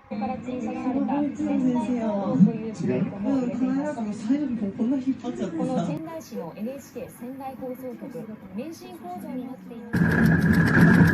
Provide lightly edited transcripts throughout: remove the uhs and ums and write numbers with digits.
から吊り下げられた仙台報道というプレートも売れています。この仙台市の NHK 仙台放送局免震構造になっています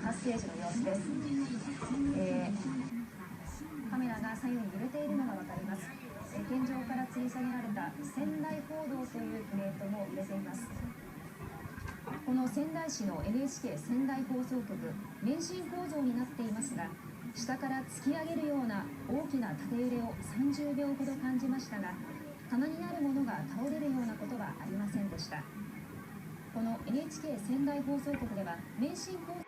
発生時の様子です。カメラが左右に揺れているのが分かります。天井から吊り下げられた仙台報道というプレートも揺れています。この仙台市の NHK 仙台放送局免震構造になっていますが、下から突き上げるような大きな縦揺れを30秒ほど感じましたが、棚になるものが倒れるようなことはありませんでした。この NHK 仙台放送局では免震構造